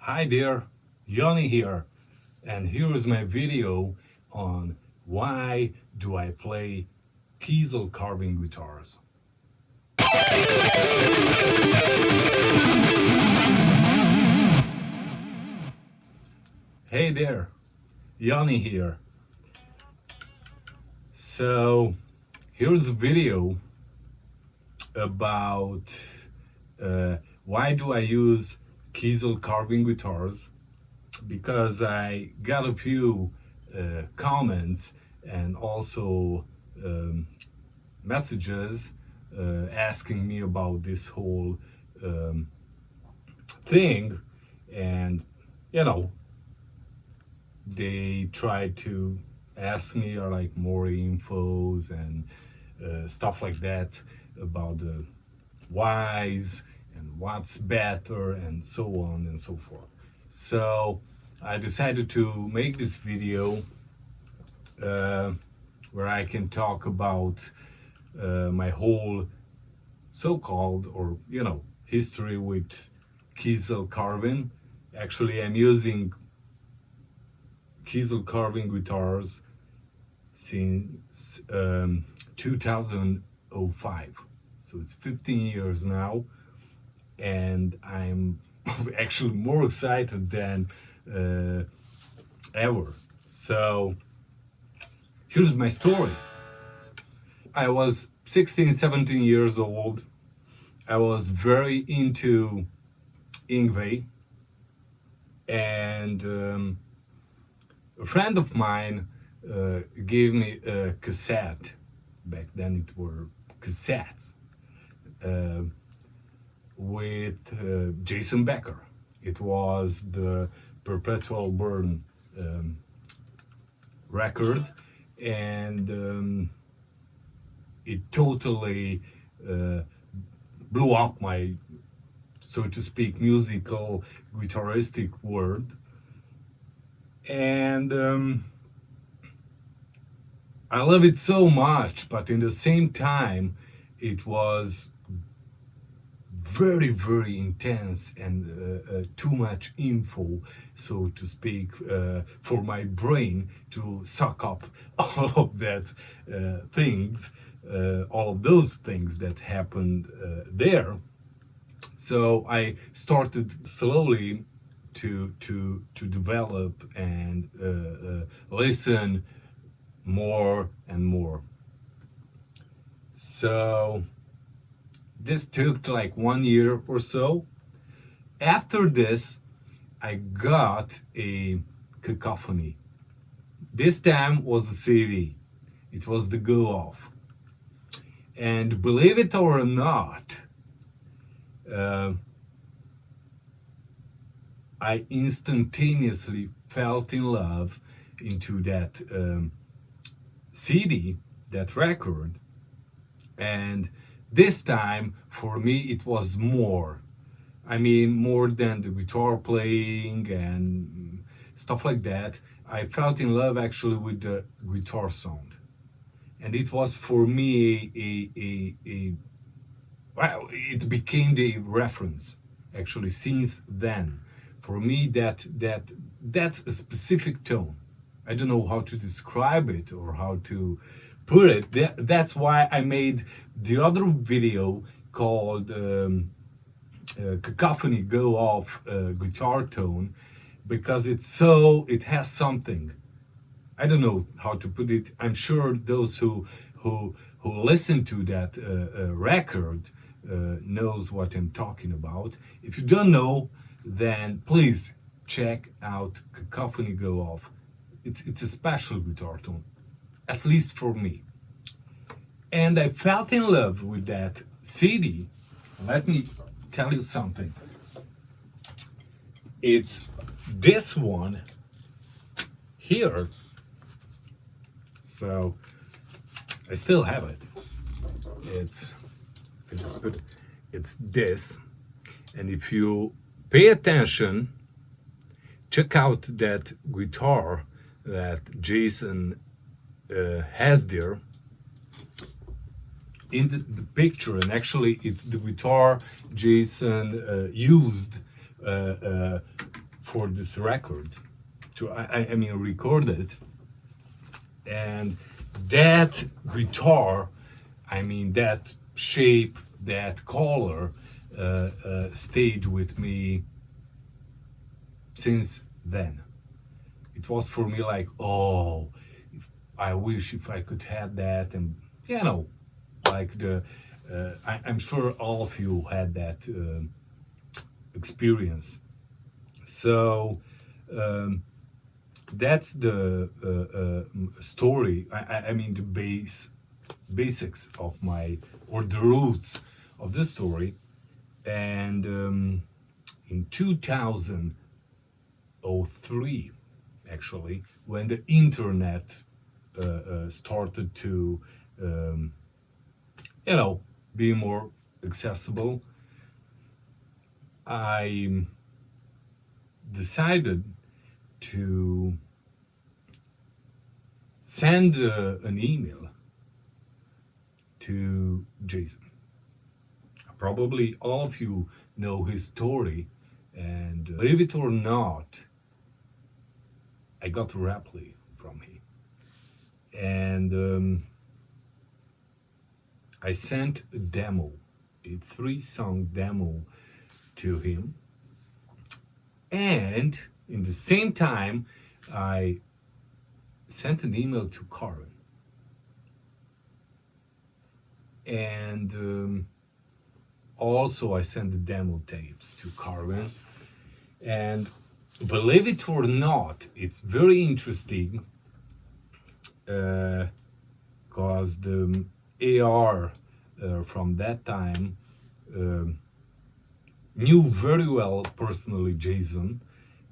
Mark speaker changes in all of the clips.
Speaker 1: Hi there, Jani here, and here is my video on why do I play Kiesel Carvin Guitars. Hey there, Jani here. So here's a video about why do I use Kiesel Carvin Guitars, because I got a few comments and also messages asking me about this whole thing, and they tried to ask me like more infos and stuff like that about the whys and what's better and so on and so forth. So I decided to make this video where I can talk about my whole so-called or history with Kiesel Carvin. Actually, I'm using Kiesel Carvin Guitars since 2005, so it's 15 years now, and I'm actually more excited than ever. So here's my story. I was 16, 17 years old. I was very into Ingve, and a friend of mine gave me a cassette. Back then it were cassettes with Jason Becker. It was the Perpetual Burn record, and it totally blew up my, so to speak, musical guitaristic world. And I love it so much, but in the same time it was very, very intense and too much info, so to speak, for my brain to suck up all of that all of those things that happened there. So I started slowly to develop and listen more and more. So this took like 1 year or so. After this, I got a cacophony. This time was a CD. It was the Go Off. And believe it or not, I instantaneously fell in love into that CD, that record. And this time, for me, it was more. I mean, more than the guitar playing and stuff like that. I fell in love actually with the guitar sound. And it was for me well, it became the reference actually since then. For me, that's a specific tone. I don't know how to describe it or how to put it. That's why I made the other video called Cacophony Go Off Guitar Tone, because it has something. I don't know how to put it. I'm sure those who listen to that record knows what I'm talking about. If you don't know, then please check out Cacophony Go Off. It's a special guitar tone, at least for me. And I fell in love with that CD. Let me tell you something. It's this one here. So I still have it. It's this. And if you pay attention, check out that guitar that Jason has there in the picture, and actually it's the guitar Jason used for this record, to I mean record it, and that guitar, I mean that shape, that color, stayed with me since then. It was for me like, oh, I wish if I could have that, and you know, like I'm sure all of you had that experience. So that's the story. I mean the basics of my, or the roots of the story. And in 2003, actually, when the internet started to you know, be more accessible, I decided to send an email to Jason. Probably all of you know his story, and believe it or not, I got a reply from him. And I sent a demo, a 3-song demo to him. And in the same time, I sent an email to Carvin. And also I sent the demo tapes to Carvin. And believe it or not, it's very interesting, because the AR from that time knew very well personally Jason,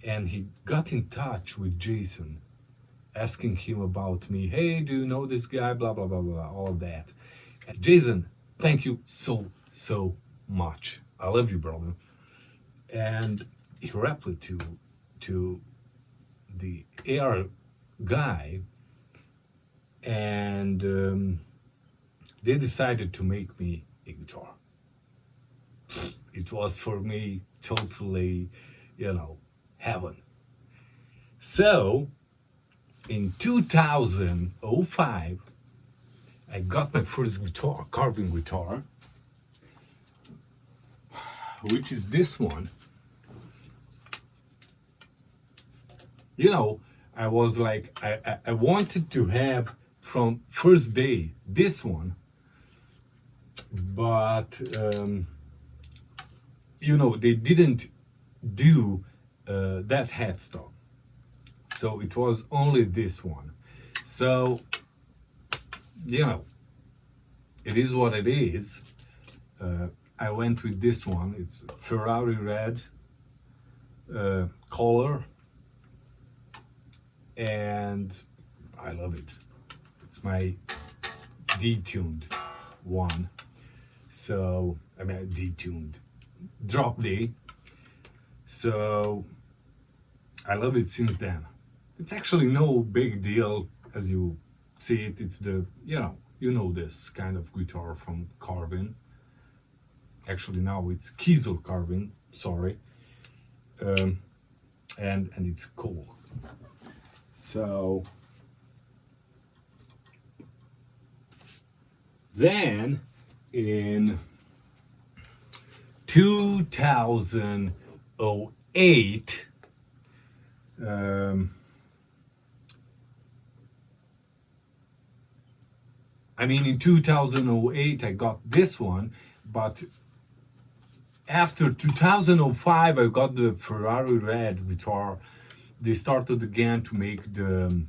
Speaker 1: and he got in touch with Jason, asking him about me. Hey, do you know this guy? Blah blah blah blah, all that. And Jason, thank you so much. I love you, brother. And he replied to the AR guy, and they decided to make me a guitar. It was for me totally, you know, heaven. So in 2005, I got my first guitar, Carvin guitar, which is this one. You know, I was like, I wanted to have from first day this one, but you know, they didn't do that headstock, so it was only this one. So you know, it is what it is. I went with this one. It's Ferrari red color, and I love it. It's my detuned one. So I mean detuned drop D. So I love it since then. It's actually no big deal as you see it. It's the, you know this kind of guitar from Carvin. Actually now it's Kiesel Carvin, sorry. And it's cool. So then in 2008, I mean in 2008 I got this one, but after 2005 I got the Ferrari red guitar. They started again to make the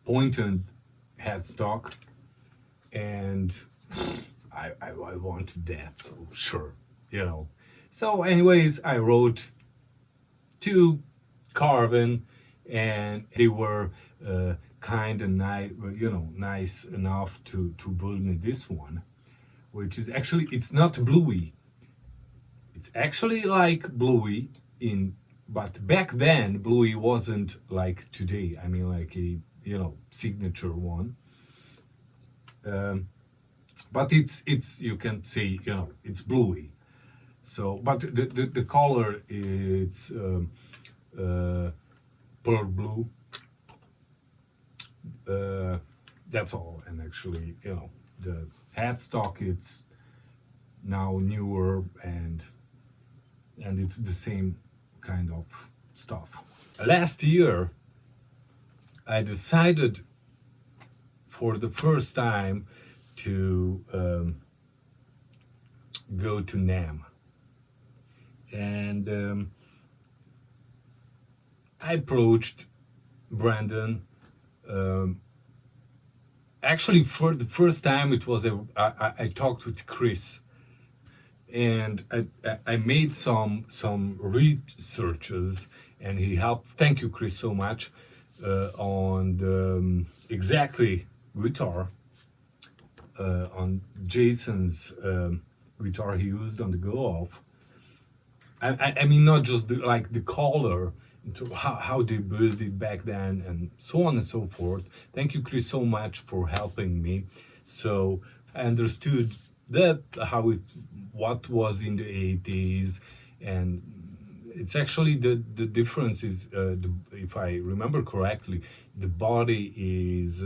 Speaker 1: pointed headstock, and I wanted that, so sure, you know. So anyways, I wrote to Carvin, and they were kind and nice, you know, nice enough to build me this one, which is actually, it's not Bluey. It's actually like Bluey but back then Bluey wasn't like today. I mean, like a, you know, signature one. But it's you can say, you know, it's Bluey. So, but the color it's uh, pearl blue. Uh, that's all. And actually, the headstock it's now newer and it's the same kind of stuff. Last year, I decided for the first time to go to NAM, and I approached Brandon. Um, Actually, for the first time, it was I talked with Chris, and I made some researches, and he helped. Thank you, Chris, so much on the exactly guitar on Jason's guitar he used on the go off. I mean, not just like the color, how they built it back then, and so on and so forth. Thank you, Chris, so much for helping me. So I understood that what was in the 80s, and it's actually the difference is, if I remember correctly, the body is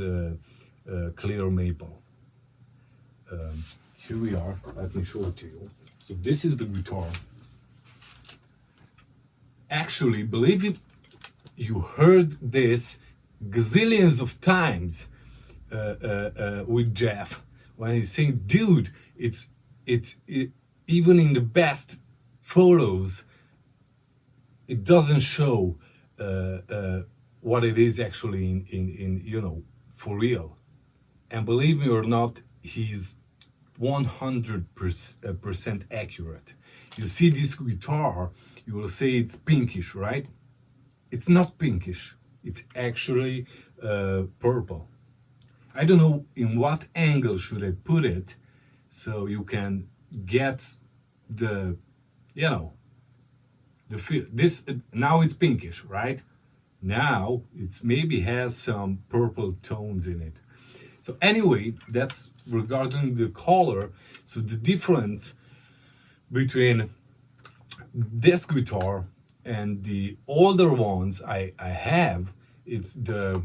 Speaker 1: clear maple. Here we are. Let me show it to you. So this is the guitar. Actually, believe it, you heard this gazillions of times with Jeff when he's saying, "Dude, even in the best photos, it doesn't show what it is actually in for real." And believe me or not, he's 100% accurate. You see this guitar, you will say it's pinkish, right? It's not pinkish. It's actually purple. I don't know in what angle should I put it so you can get the, the feel. This now it's pinkish, right? Now it's maybe has some purple tones in it. So anyway, that's regarding the color. So the difference between this guitar and the older ones I have, it's the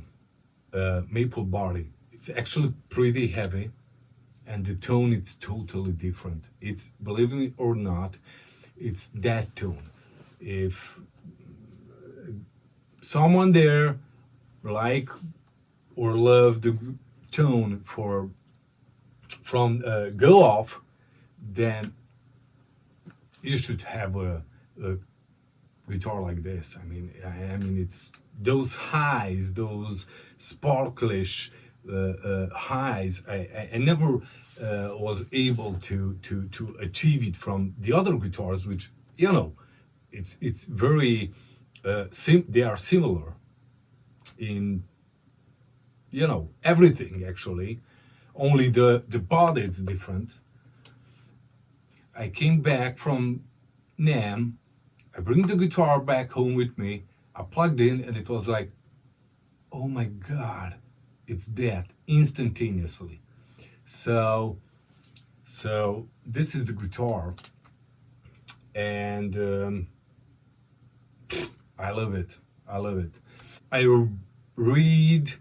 Speaker 1: maple body. It's actually pretty heavy, and the tone it's totally different. It's, believe me or not, it's that tone. If someone there like or love the tone from go off, then you should have a guitar like this. I mean, it's those highs, those sparklish highs. I never was able to achieve it from the other guitars, which it's very they are similar in everything actually. Only the body is different. I came back from NAM. I bring the guitar back home with me. I plugged in, and it was like, oh my God, it's dead instantaneously. So this is the guitar, and I love it. I love it. I read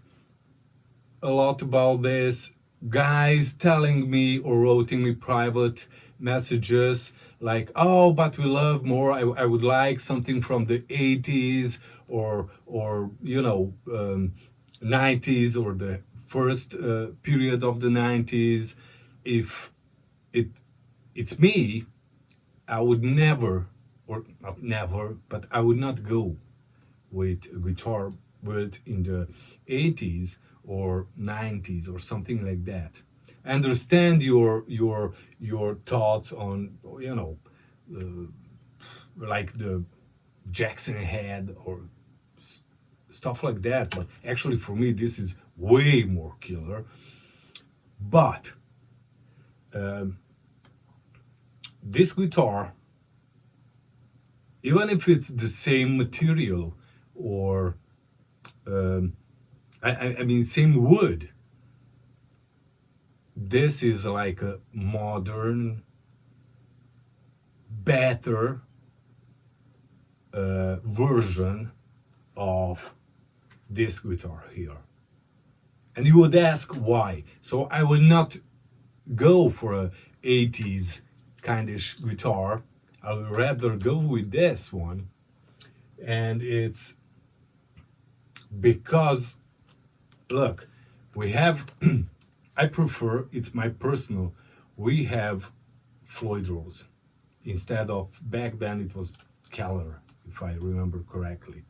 Speaker 1: a lot about this. Guys telling me or writing me private messages like, oh, but we love more. I would like something from the 80s or 90s or the first period of the 90s. If it's me, I would never, or not never, but I would not go with a guitar built in the 80s or 90s or something like that. I understand your thoughts on like the Jackson head or stuff like that, but actually for me this is way more killer. But this guitar, even if it's the same material or I mean same wood, this is like a modern, better version of this guitar here. And you would ask why. So I will not go for a 80s kindish guitar. I would rather go with this one. And it's because, look, we have, I prefer, it's my personal, we have Floyd Rose. Instead of, back then it was Keller, if I remember correctly.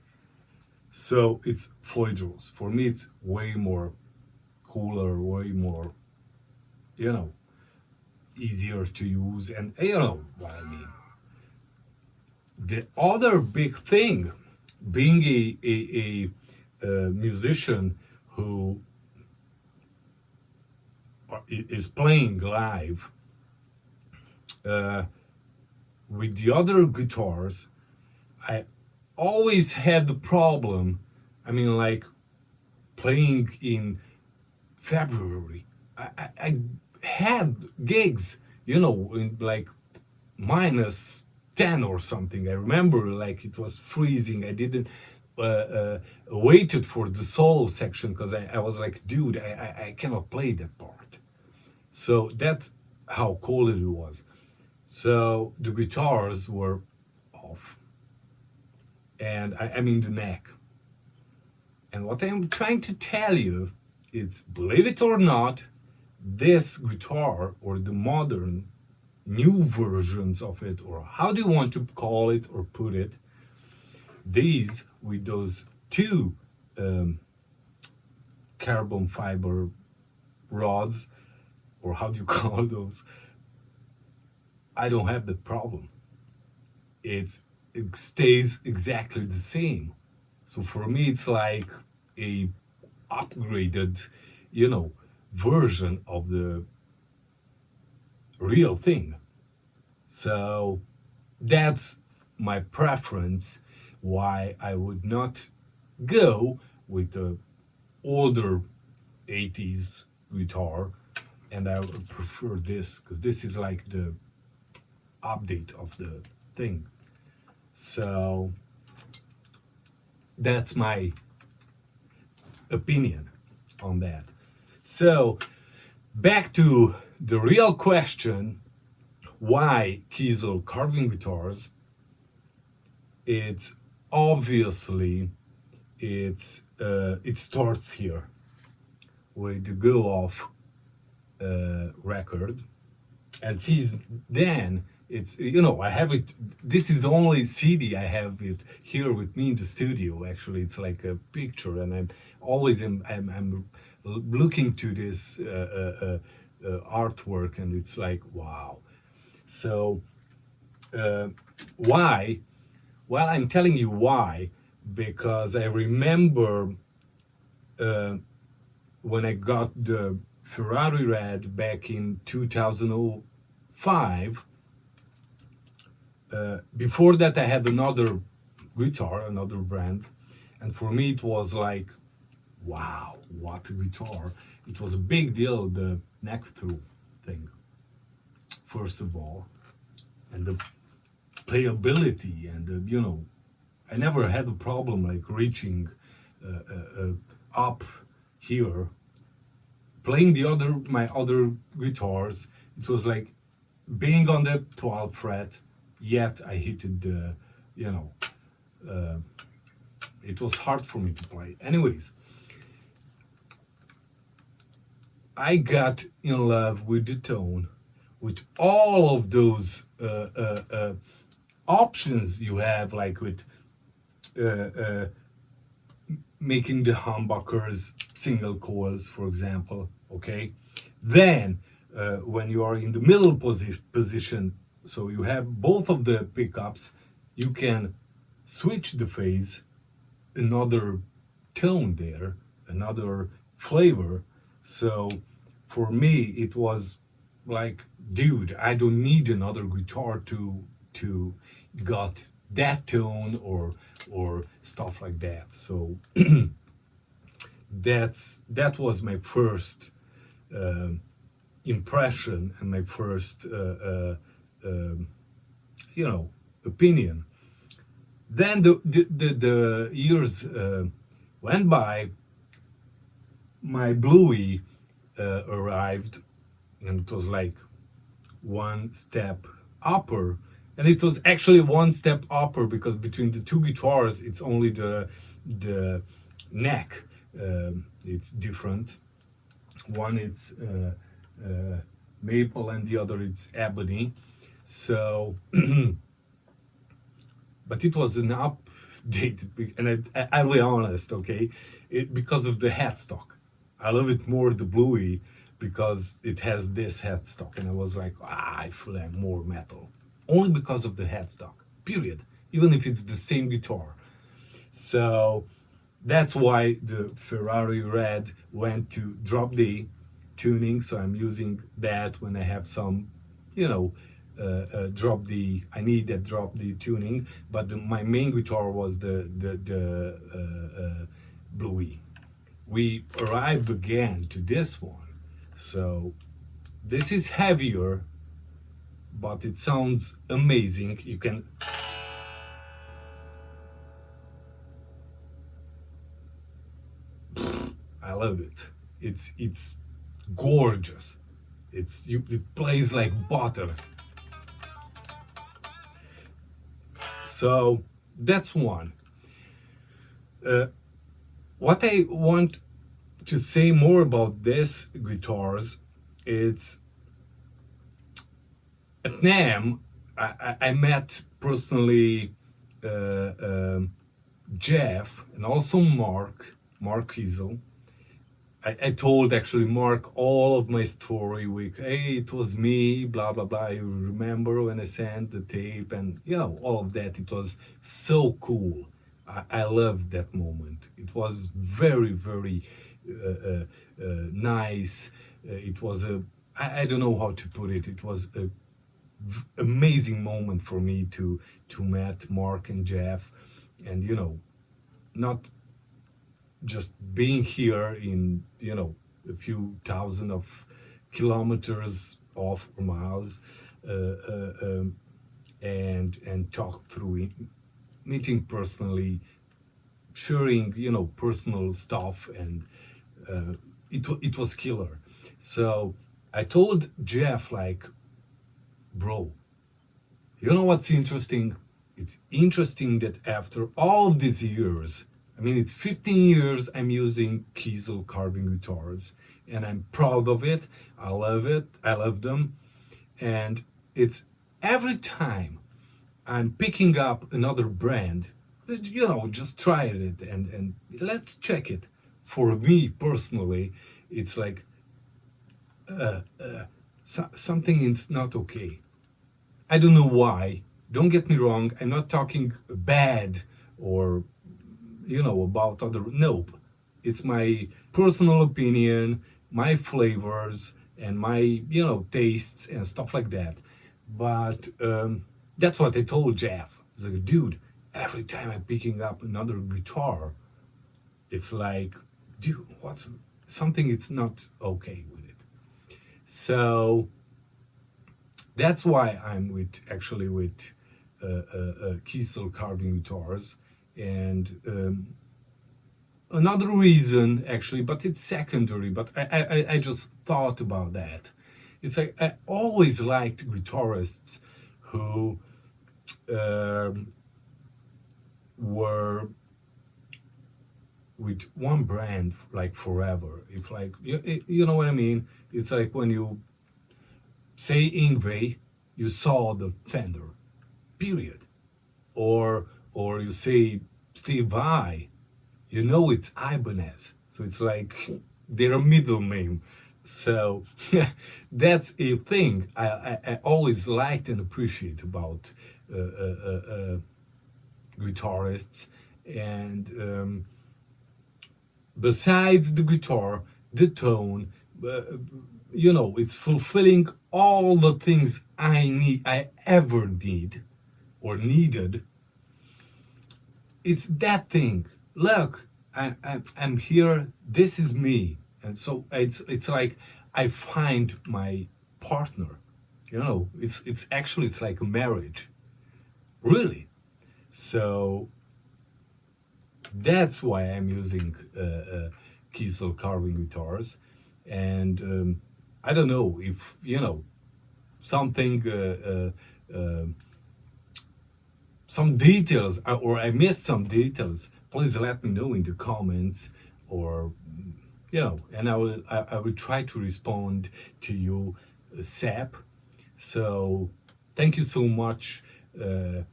Speaker 1: So it's Floyd Rose. For me, it's way more cooler, way more, easier to use, and you know what I mean. The other big thing, being a musician who is playing live, with the other guitars, I always had the problem. I mean, like playing in February, I had gigs, in like -10 or something. I remember like it was freezing. I didn't waited for the solo section because I was like, dude, I cannot play that part. So that's how cold it was. So the guitars were off. And I mean the neck. And what I'm trying to tell you is, believe it or not, this guitar, or the modern new versions of it, or how do you want to call it or put it, these with those two carbon fiber rods, or how do you call those, I don't have the problem. It stays exactly the same. So for me, it's like a upgraded, version of the real thing. So that's my preference, why I would not go with the older 80s guitar, and I would prefer this, because this is like the update of the thing. So that's my opinion on that. So back to the real question, why Kiesel Carvin Guitars? It's obviously, it starts here with the Go Off record, and since then it's, I have it, this is the only CD I have it here with me in the studio. Actually, it's like a picture, and I'm always I'm looking to this artwork, and it's like, wow. So why? Well, I'm telling you why, because I remember when I got the Ferrari Red back in 2005. Before that, I had another guitar, another brand, and for me it was like, wow, what a guitar. It was a big deal, the neck through thing, first of all, and the playability, and I never had a problem like reaching up here. Playing my other guitars, it was like being on the 12th fret, yet I hit it, it was hard for me to play. Anyways, I got in love with the tone, with all of those options you have, like with making the humbuckers single coils, for example, okay? Then, when you are in the middle position, so you have both of the pickups, you can switch the phase, another tone there, another flavor. So for me, it was like, dude, I don't need another guitar to got that tone or stuff like that. So that was my first impression, and my first opinion. Then the years went by. My Bluey arrived, and it was like one step upper, and it was actually one step upper because between the two guitars it's only the neck, it's different. One it's maple and the other it's ebony. So but it was an update, and I'll be honest, okay, because of the headstock. I love it more, the Bluey, because it has this headstock, and I was like, I feel like more metal, only because of the headstock. Period. Even if it's the same guitar. So that's why the Ferrari Red went to drop D tuning. So I'm using that when I have some, drop D. I need that drop D tuning. But my main guitar was the Bluey. We arrived again to this one. So this is heavier, but it sounds amazing. You can. I love it. It's gorgeous. It plays like butter. So that's one. What I want to say more about this guitars, it's at NAMM. I met personally Jeff and also Mark Kiesel. I told actually Mark all of my story with, hey, it was me, blah, blah, blah. You remember when I sent the tape and, all of that. It was so cool. I loved that moment. It was very, very nice. It was I don't know how to put it. It was a amazing moment for me to meet Mark and Jeff, and not just being here in a few thousand of kilometers off or miles, and talk through it, meeting personally, sharing personal stuff, and it was killer. So I told Jeff, like, bro, you know what's interesting? It's interesting that after all these years, I mean, it's 15 years I'm using Kiesel Carvin Guitars, and I'm proud of it. I love it. I love them. And it's every time I'm picking up another brand, just try it and let's check it. For me personally, it's like something is not okay. I don't know why. Don't get me wrong. I'm not talking bad or about other. Nope. It's my personal opinion, my flavors, and my tastes and stuff like that. But that's what I told Jeff. He's like, dude, every time I'm picking up another guitar, it's like, dude, what's something? It's not okay with it. So that's why I'm with Kiesel Carvin Guitars. And another reason, actually, but it's secondary, but I just thought about that. It's like I always liked guitarists who were with one brand like forever. If like, you know what I mean? It's like when you say Ingve, you saw the Fender, period. Or you say Steve Vai, it's Ibanez. So it's like they're a middle name. So that's a thing I always liked and appreciate about guitarists. And besides the guitar, the tone, it's fulfilling all the things I ever need or needed. It's that thing. Look, I'm here. This is me, and so it's like I find my partner. It's like a marriage. really. So that's why I'm using Kiesel Carvin Guitars, and I don't know if something, some details, or I missed some details. Please let me know in the comments, or and I will try to respond to you, SAP. So thank you so much to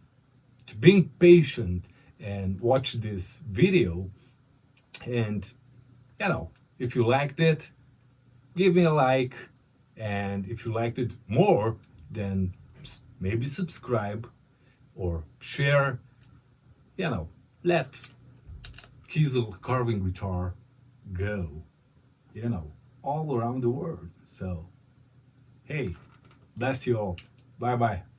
Speaker 1: being patient and watch this video. And if you liked it, give me a like, and if you liked it more, then maybe subscribe or share. Let Kiesel Carvin Guitar go, all around the world. So hey, bless you all. Bye bye.